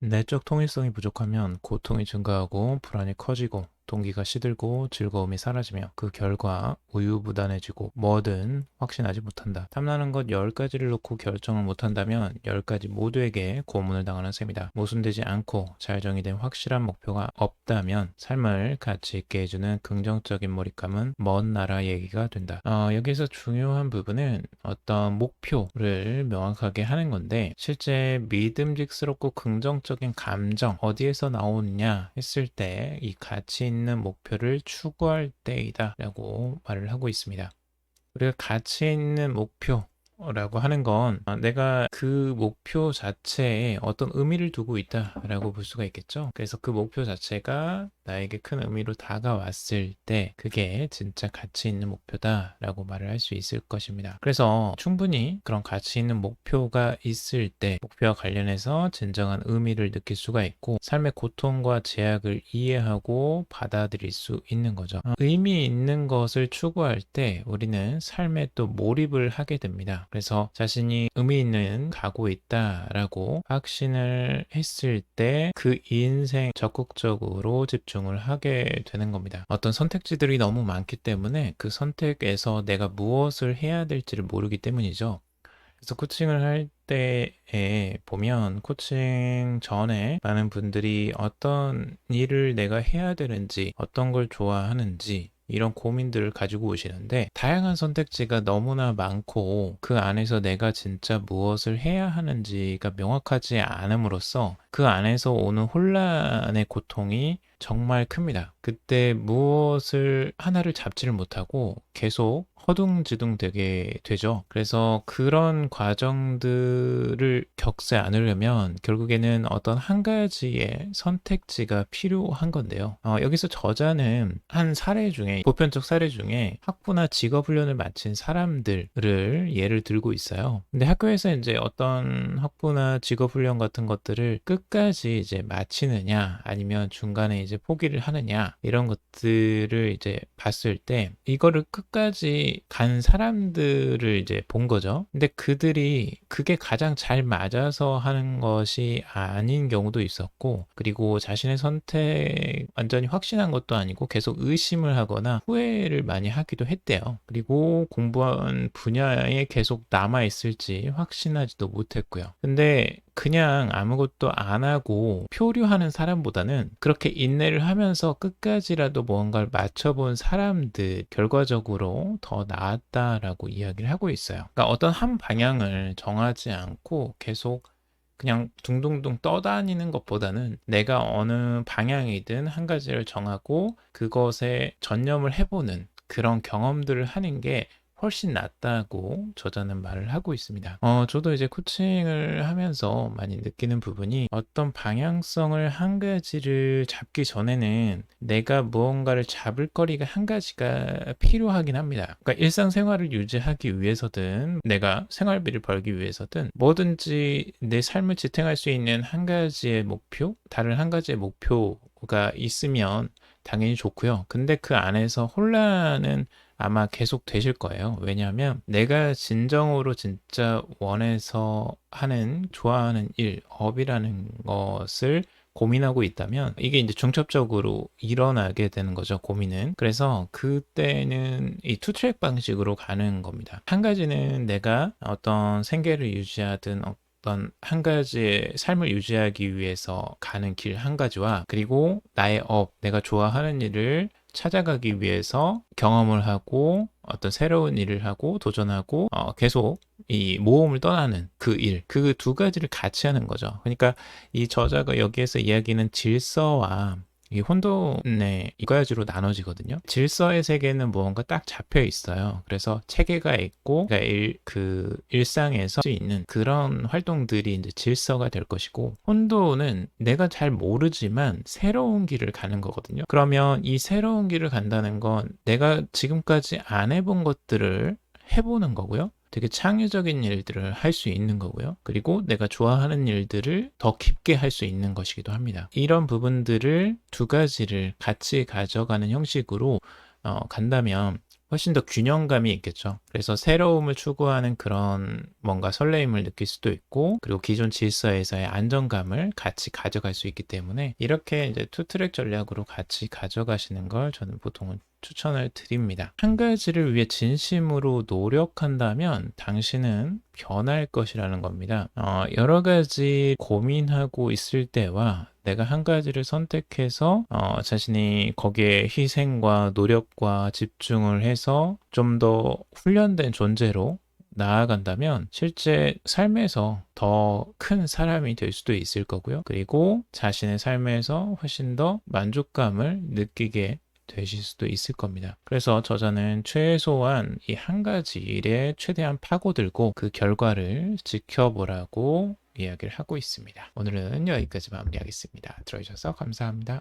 내적 통일성이 부족하면 고통이 증가하고 불안이 커지고 동기가 시들고 즐거움이 사라지며 그 결과 우유부단해지고 뭐든 확신하지 못한다. 탐나는 것 10가지를 놓고 결정을 못한다면 10가지 모두에게 고문을 당하는 셈이다. 모순되지 않고 잘 정의된 확실한 목표가 없다면 삶을 가치 있게 해주는 긍정적인 몰입감은 먼 나라 얘기가 된다. 여기서 중요한 부분은 어떤 목표를 명확하게 하는 건데 실제 믿음직스럽고 긍정적인 감정 어디에서 나오느냐 했을 때 이 가치 있는 목표를 추구할 때이다 라고 말을 하고 있습니다. 우리가 가치 있는 목표라고 하는 건 내가 그 목표 자체에 어떤 의미를 두고 있다라고 볼 수가 있겠죠. 그래서 그 목표 자체가 나에게 큰 의미로 다가왔을 때 그게 진짜 가치 있는 목표다라고 말을 할 수 있을 것입니다. 그래서 충분히 그런 가치 있는 목표가 있을 때 목표와 관련해서 진정한 의미를 느낄 수가 있고 삶의 고통과 제약을 이해하고 받아들일 수 있는 거죠. 의미 있는 것을 추구할 때 우리는 삶에 또 몰입을 하게 됩니다. 그래서 자신이 의미 있는 가고 있다라고 확신을 했을 때 그 인생 적극적으로 집중을 하게 되는 겁니다. 어떤 선택지들이 너무 많기 때문에 그 선택에서 내가 무엇을 해야 될지를 모르기 때문이죠. 그래서 코칭을 할 때에 보면 코칭 전에 많은 분들이 어떤 일을 내가 해야 되는지, 어떤 걸 좋아하는지, 이런 고민들을 가지고 오시는데 다양한 선택지가 너무나 많고 그 안에서 내가 진짜 무엇을 해야 하는지가 명확하지 않음으로써 그 안에서 오는 혼란의 고통이 정말 큽니다. 그때 무엇을 하나를 잡지를 못하고 계속 허둥지둥 되게 되죠. 그래서 그런 과정들을 겪지 않으려면 결국에는 어떤 한 가지의 선택지가 필요한 건데요. 여기서 저자는 한 사례 중에, 보편적 사례 중에 학부나 직업훈련을 마친 사람들을 예를 들고 있어요. 근데 학교에서 이제 어떤 학부나 직업훈련 같은 것들을 끝까지 이제 마치느냐, 아니면 중간에 이제 포기를 하느냐, 이런 것들을 이제 봤을 때 이거를 끝까지 간 사람들을 이제 본 거죠. 근데 그들이 그게 가장 잘 맞아서 하는 것이 아닌 경우도 있었고, 그리고 자신의 선택 완전히 확신한 것도 아니고 계속 의심을 하거나 후회를 많이 하기도 했대요. 그리고 공부한 분야에 계속 남아있을지 확신하지도 못했고요. 근데 그냥 아무것도 안 하고 표류하는 사람보다는 그렇게 인내를 하면서 끝까지라도 뭔가를 맞춰본 사람들 결과적으로 더 나았다라고 이야기를 하고 있어요. 그러니까 어떤 한 방향을 정하지 않고 계속 그냥 둥둥둥 떠다니는 것보다는 내가 어느 방향이든 한 가지를 정하고 그것에 전념을 해보는 그런 경험들을 하는 게 훨씬 낫다고 저자는 말을 하고 있습니다. 저도 이제 코칭을 하면서 많이 느끼는 부분이 어떤 방향성을 한 가지를 잡기 전에는 내가 무언가를 잡을 거리가 한 가지가 필요하긴 합니다. 그러니까 일상생활을 유지하기 위해서든 내가 생활비를 벌기 위해서든 뭐든지 내 삶을 지탱할 수 있는 한 가지의 목표, 다른 한 가지의 목표가 있으면 당연히 좋고요. 근데 그 안에서 혼란은 아마 계속 되실 거예요. 왜냐하면 내가 진정으로 진짜 원해서 하는, 좋아하는 일, 업이라는 것을 고민하고 있다면 이게 이제 중첩적으로 일어나게 되는 거죠, 고민은. 그래서 그때는 이 투트랙 방식으로 가는 겁니다. 한 가지는 내가 어떤 생계를 유지하든 어떤 한 가지의 삶을 유지하기 위해서 가는 길 한 가지와, 그리고 나의 업, 내가 좋아하는 일을 찾아가기 위해서 경험을 하고 어떤 새로운 일을 하고 도전하고 계속 이 모험을 떠나는 그 일, 그 두 가지를 같이 하는 거죠. 그러니까 이 저자가 여기에서 이야기는 질서와 이 혼돈의 이 가지로 나눠지거든요. 질서의 세계는 무언가 딱 잡혀 있어요. 그래서 체계가 있고, 그러니까 그 일상에서 할 수 있는 그런 활동들이 이제 질서가 될 것이고, 혼돈은 내가 잘 모르지만 새로운 길을 가는 거거든요. 그러면 이 새로운 길을 간다는 건 내가 지금까지 안 해본 것들을 해보는 거고요. 되게 창의적인 일들을 할 수 있는 거고요. 그리고 내가 좋아하는 일들을 더 깊게 할 수 있는 것이기도 합니다. 이런 부분들을 두 가지를 같이 가져가는 형식으로 간다면 훨씬 더 균형감이 있겠죠. 그래서 새로움을 추구하는 그런 뭔가 설레임을 느낄 수도 있고, 그리고 기존 질서에서의 안정감을 같이 가져갈 수 있기 때문에 이렇게 이제 투트랙 전략으로 같이 가져가시는 걸 저는 보통은 추천을 드립니다. 한 가지를 위해 진심으로 노력한다면 당신은 변할 것이라는 겁니다. 여러 가지 고민하고 있을 때와 내가 한 가지를 선택해서 자신이 거기에 희생과 노력과 집중을 해서 좀 더 훈련된 존재로 나아간다면 실제 삶에서 더 큰 사람이 될 수도 있을 거고요. 그리고 자신의 삶에서 훨씬 더 만족감을 느끼게 되실 수도 있을 겁니다. 그래서 저자는 최소한 이 한 가지 일에 최대한 파고들고 그 결과를 지켜보라고 이야기를 하고 있습니다. 오늘은 여기까지 마무리하겠습니다. 들어주셔서 감사합니다.